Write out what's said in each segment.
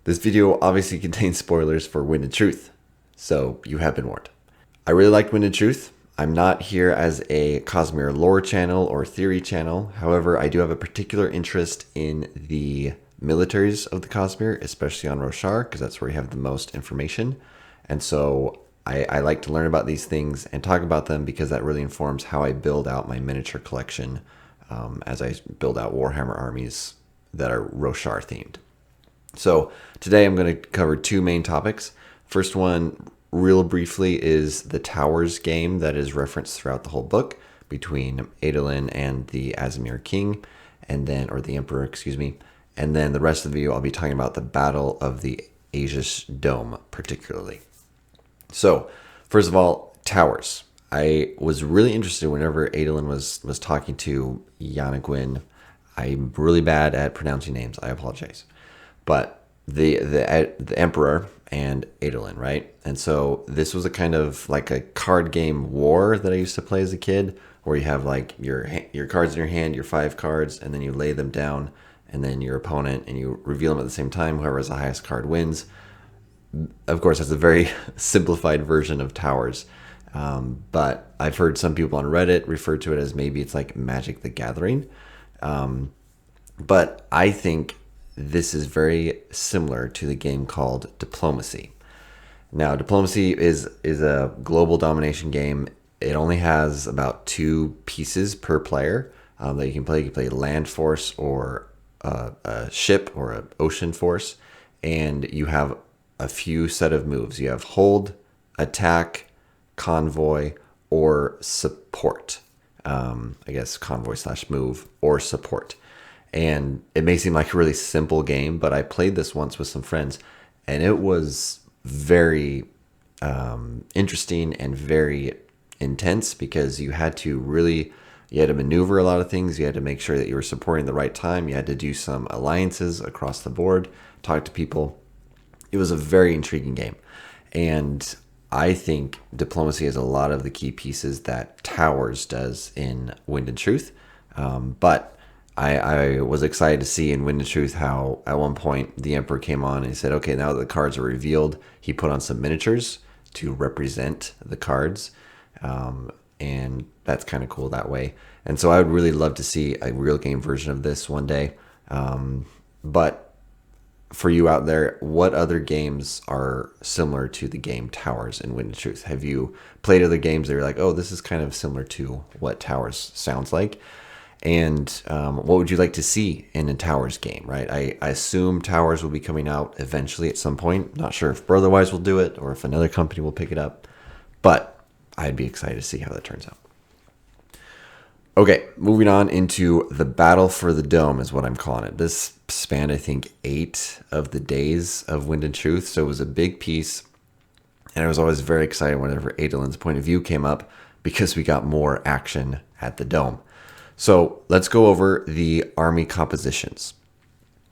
This video obviously contains spoilers for Wind and Truth, so you have been warned. I really liked Wind and Truth. I'm not here as a Cosmere lore channel or theory channel. However, I do have a particular interest in the militaries of the Cosmere, especially on Roshar, because that's where you have the most information. And so I like to learn about these things and talk about them because that really informs how I build out my miniature collection as I build out Warhammer armies that are Roshar themed. So today I'm going to cover two main topics. First one, real briefly, is the Towers game that is referenced throughout the whole book between Adolin and the Azimir King, or the Emperor, excuse me. And then the rest of the video, I'll be talking about the Battle of the Azish Dome, particularly. So, first of all, Towers. I was really interested whenever Adolin was talking to Yanagwin. I'm really bad at pronouncing names. I apologize. But the Emperor and Adolin, right? And so this was a kind of like a card game war that I used to play as a kid, where you have like your cards in your hand, your 5 cards, and then you lay them down, and then your opponent, and you reveal them at the same time. Whoever has the highest card wins. Of course, that's a very simplified version of Towers. But I've heard some people on Reddit refer to it as maybe it's like Magic the Gathering. But I think this is very similar to the game called Diplomacy. Now, Diplomacy is a global domination game. It only has about 2 pieces per player that you can play. You can play land force or a ship or an ocean force. And you have a few set of moves. You have hold, attack, convoy, or support. I guess convoy / move or support. And it may seem like a really simple game, but I played this once with some friends, and it was very interesting and very intense because you had to maneuver a lot of things. You had to make sure that you were supporting the right time. You had to do some alliances across the board, talk to people. It was a very intriguing game. And I think Diplomacy has a lot of the key pieces that Towers does in Wind and Truth. But I was excited to see in Wind and Truth how at one point the Emperor came on and he said, okay, now that the cards are revealed, he put on some miniatures to represent the cards. And that's kind of cool that way. And so I would really love to see a real game version of this one day. But for you out there, what other games are similar to the game Towers in Wind and Truth? Have you played other games that you're like, oh, this is kind of similar to what Towers sounds like? And what would you like to see in a Towers game, right? I assume Towers will be coming out eventually at some point. Not sure if Brotherwise will do it or if another company will pick it up. But I'd be excited to see how that turns out. Okay, moving on into the Battle for the Dome is what I'm calling it. This spanned, I think, 8 of the days of Wind and Truth. So it was a big piece. And I was always very excited whenever Adolin's point of view came up because we got more action at the Dome. So let's go over the army compositions.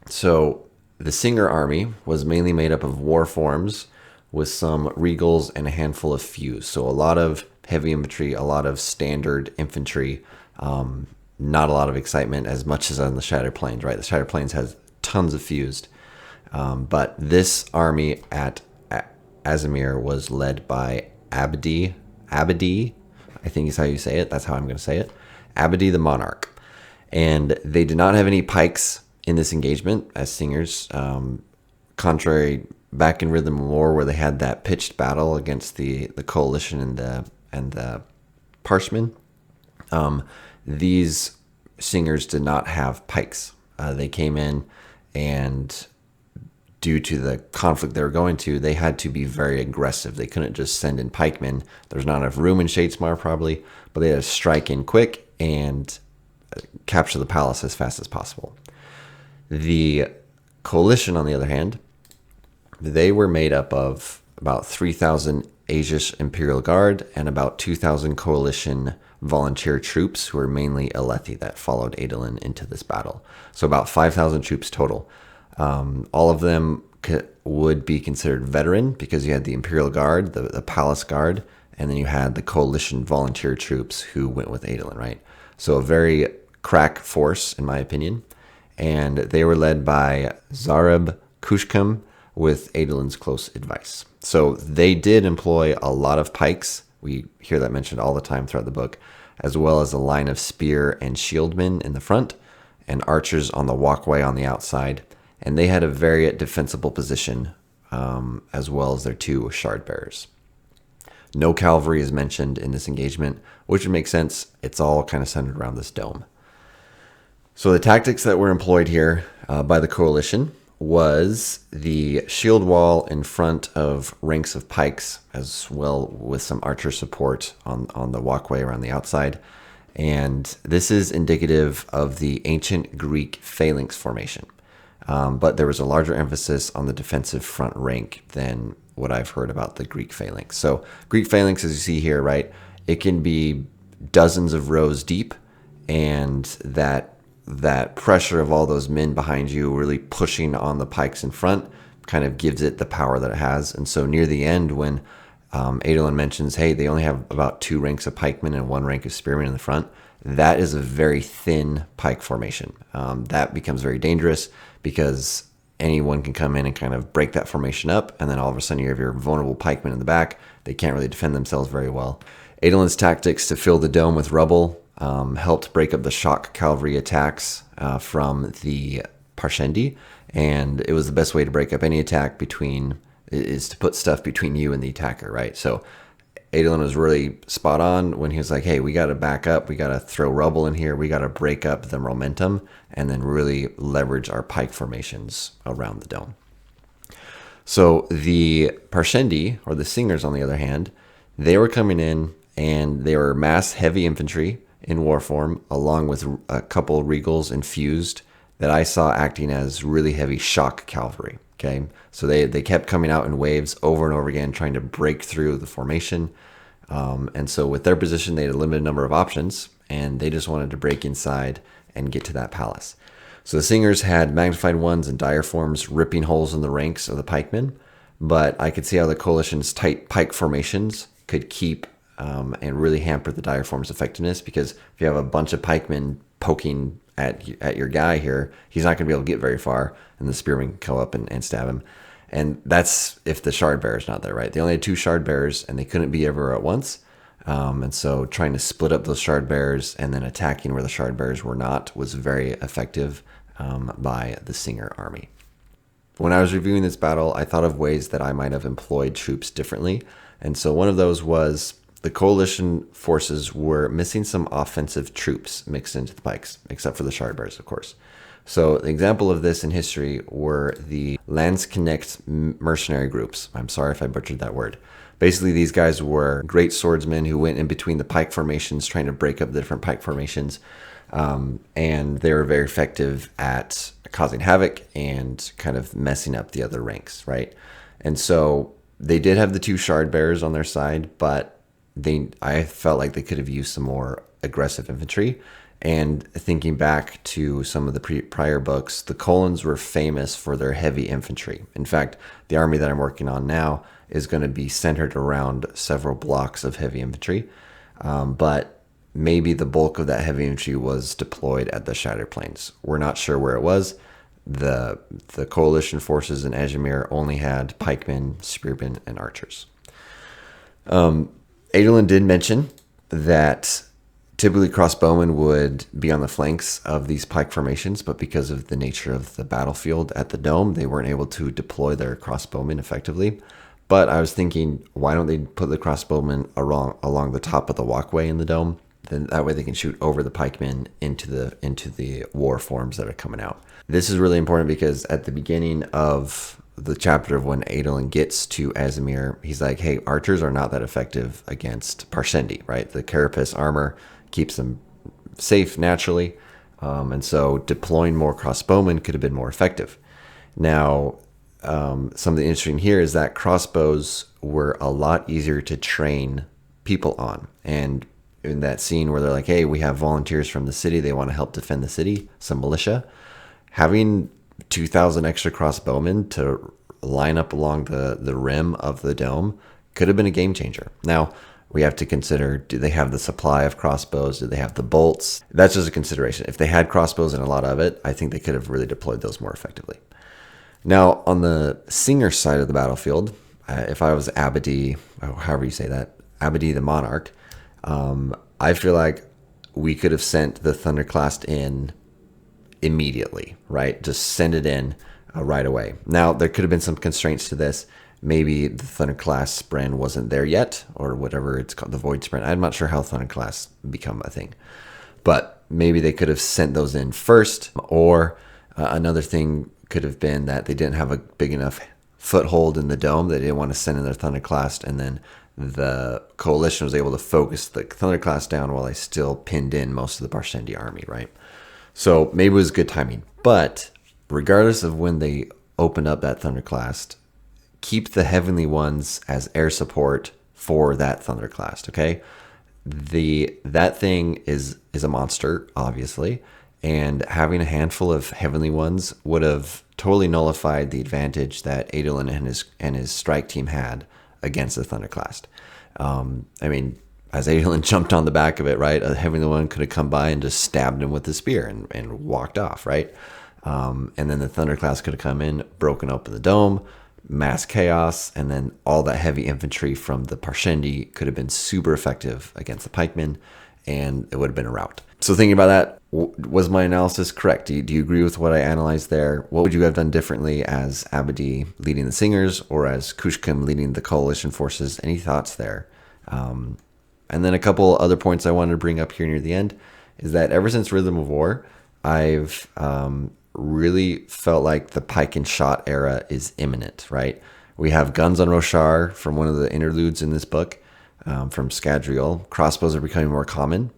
So the Singer army was mainly made up of war forms with some regals and a handful of fews. So a lot of heavy infantry, a lot of standard infantry, not a lot of excitement as much as on the Shattered Plains, right? The Shattered Plains has tons of fused. But this army at Azimir was led by Abadi, I think is how you say it. That's how I'm going to say it. Abadi the Monarch. And they did not have any pikes in this engagement as Singers, contrary back in Rhythm of War where they had that pitched battle against the Coalition and the Parshmen. These Singers did not have pikes. They came in, and due to the conflict they were going to, they had to be very aggressive. They couldn't just send in pikemen. There's not enough room in Shadesmar probably, but they had to strike in quick and capture the palace as fast as possible. The Coalition, on the other hand, they were made up of about 3,000 Azish Imperial Guard and about 2,000 Coalition volunteer troops who were mainly Alethi that followed Adolin into this battle. So about 5,000 troops total. All of them would be considered veteran because you had the Imperial Guard, the Palace Guard, and then you had the Coalition volunteer troops who went with Adolin, right? So a very crack force, in my opinion. And they were led by Zareb Kushkum, with Adolin's close advice. So they did employ a lot of pikes. We hear that mentioned all the time throughout the book, as well as a line of spear and shieldmen in the front and archers on the walkway on the outside. And they had a very defensible position, as well as their 2 shard bearers. No cavalry is mentioned in this engagement, which would make sense. It's all kind of centered around this dome. So the tactics that were employed here by the coalition was the shield wall in front of ranks of pikes, as well with some archer support on the walkway around the outside. And this is indicative of the ancient Greek phalanx formation. But there was a larger emphasis on the defensive front rank than what I've heard about the Greek phalanx. So Greek phalanx, as you see here, right, it can be dozens of rows deep, and that pressure of all those men behind you really pushing on the pikes in front kind of gives it the power that it has. And so near the end, when Adolin mentions, hey, they only have about 2 ranks of pikemen and 1 rank of spearmen in the front, that is a very thin pike formation. That becomes very dangerous because anyone can come in and kind of break that formation up, and then all of a sudden you have your vulnerable pikemen in the back. They can't really defend themselves very well. Adolin's tactics to fill the dome with rubble helped break up the shock cavalry attacks from the Parshendi, and it was the best way to break up any attack is to put stuff between you and the attacker, right? So Adolin was really spot on when he was like, hey, we got to back up. We got to throw rubble in here. We got to break up the momentum and then really leverage our pike formations around the dome. So the Parshendi, or the Singers, on the other hand, they were coming in and they were mass heavy infantry in war form, along with a couple regals infused that I saw acting as really heavy shock cavalry. Okay, so they kept coming out in waves over and over again, trying to break through the formation. And so with their position, they had a limited number of options, and they just wanted to break inside and get to that palace. So the Singers had magnified ones and dire forms ripping holes in the ranks of the pikemen, but I could see how the coalition's tight pike formations could keep and really hamper the dire form's effectiveness, because if you have a bunch of pikemen poking at your guy here, he's not going to be able to get very far, and the spearman can come up and stab him. And that's if the shard bearer's not there, right? They only had 2 shard bearers, and they couldn't be everywhere at once. And so trying to split up those shard bearers and then attacking where the shard bearers were not was very effective by the Singer army. When I was reviewing this battle, I thought of ways that I might have employed troops differently. And so one of those was the coalition forces were missing some offensive troops mixed into the pikes, except for the shard bearers, of course. So the example of this in history were the Landsknecht mercenary groups. I'm sorry if I butchered that word. Basically, these guys were great swordsmen who went in between the pike formations, trying to break up the different pike formations. And they were very effective at causing havoc and kind of messing up the other ranks, right? And so they did have the 2 shard bearers on their side, but I felt like they could have used some more aggressive infantry. And thinking back to some of the prior books, the Colons were famous for their heavy infantry. In fact, the army that I'm working on now is going to be centered around several blocks of heavy infantry. But maybe the bulk of that heavy infantry was deployed at the Shattered Plains. We're not sure where it was. The coalition forces in Azimir only had pikemen, spearmen, and archers. Adolin did mention that typically crossbowmen would be on the flanks of these pike formations, but because of the nature of the battlefield at the dome, they weren't able to deploy their crossbowmen effectively. But I was thinking, why don't they put the crossbowmen along the top of the walkway in the dome? Then that way they can shoot over the pikemen into the war forms that are coming out. This is really important because at the beginning of the chapter of when Adolin gets to Azimir, he's like, hey, archers are not that effective against Parshendi, right? The carapace armor keeps them safe naturally. And so deploying more crossbowmen could have been more effective. Now, something interesting here is that crossbows were a lot easier to train people on. And in that scene where they're like, hey, we have volunteers from the city, they want to help defend the city, some militia, having 2,000 extra crossbowmen to line up along the rim of the dome could have been a game changer. Now, we have to consider, do they have the supply of crossbows? Do they have the bolts? That's just a consideration. If they had crossbows and a lot of it, I think they could have really deployed those more effectively. Now, on the Singer side of the battlefield, if I was Abadi, or however you say that, Abadi the Monarch, I feel like we could have sent the Thunderclast in immediately, right? Just send it in right away. Now, there could have been some constraints to this. Maybe the Thunderclast sprint wasn't there yet, or whatever it's called, the Void sprint. I'm not sure how Thunderclast become a thing, but maybe they could have sent those in first. Or another thing could have been that they didn't have a big enough foothold in the dome. They didn't want to send in their Thunderclast, and then the coalition was able to focus the Thunderclast down while they still pinned in most of the Parshendi army, right? So maybe it was good timing. But regardless of when they opened up that Thunderclast, keep the Heavenly Ones as air support for that Thunderclast, okay? That thing is a monster, obviously, and having a handful of Heavenly Ones would have totally nullified the advantage that Adolin and his strike team had against the Thunderclast. I mean, as Adolin jumped on the back of it, right, a Heavenly One could have come by and just stabbed him with the spear and walked off, right? And then the Thunderclast could have come in, broken open the dome, mass chaos, and then all that heavy infantry from the Parshendi could have been super effective against the pikemen, and it would have been a rout. So thinking about that, was my analysis correct? Do you agree with what I analyzed there? What would you have done differently as Abadi leading the Singers, or as Kushkum leading the coalition forces? Any thoughts there? And then a couple other points I wanted to bring up here near the end is that ever since Rhythm of War, I've really felt like the pike and shot era is imminent, right? We have guns on Roshar from one of the interludes in this book, from Scadrial. Crossbows are becoming more common,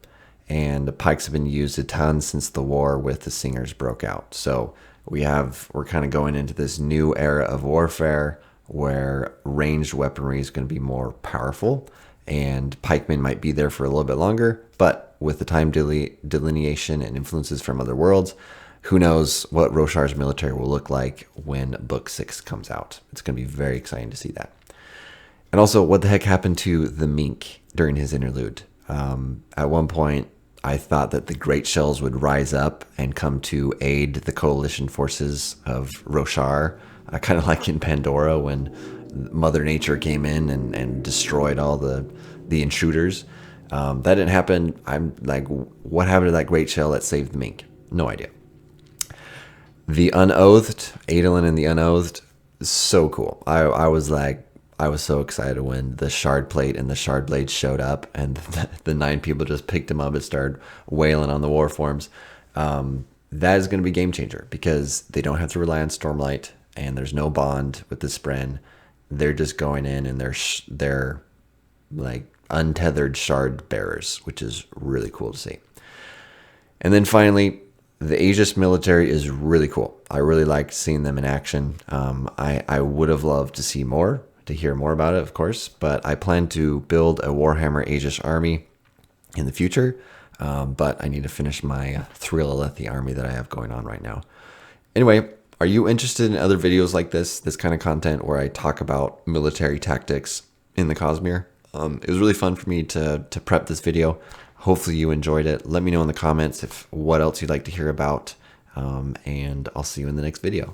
and the pikes have been used a ton since the war with the Singers broke out. So we're kind of going into this new era of warfare where ranged weaponry is going to be more powerful, and pikemen might be there for a little bit longer, but with the time delineation and influences from other worlds, who knows what Roshar's military will look like when Book 6 comes out. It's going to be very exciting to see that. And also, what the heck happened to the Mink during his interlude? At one point, I thought that the Great Shells would rise up and come to aid the coalition forces of Roshar, kind of like in Pandora when Mother Nature came in and destroyed all the intruders. That didn't happen. I'm like, what happened to that Great Shell that saved the Mink? No idea. The Unoathed, Adolin and the Unoathed, so cool. I was so excited when the Shard Plate and the Shard Blade showed up, and the 9 people just picked him up and started wailing on the war forms. That is going to be a game changer because they don't have to rely on Stormlight, and there's no bond with the Spren. They're just going in, and they're like untethered shard bearers, which is really cool to see. And then finally, the Aegis military is really cool. I really liked seeing them in action. I would have loved to see more, to hear more about it, of course, but I plan to build a Warhammer Aegis army in the future, but I need to finish my Thrill Alethi army that I have going on right now. Anyway, are you interested in other videos like this kind of content where I talk about military tactics in the Cosmere? It was really fun for me to prep this video. Hopefully you enjoyed it. Let me know in the comments what else you'd like to hear about, and I'll see you in the next video.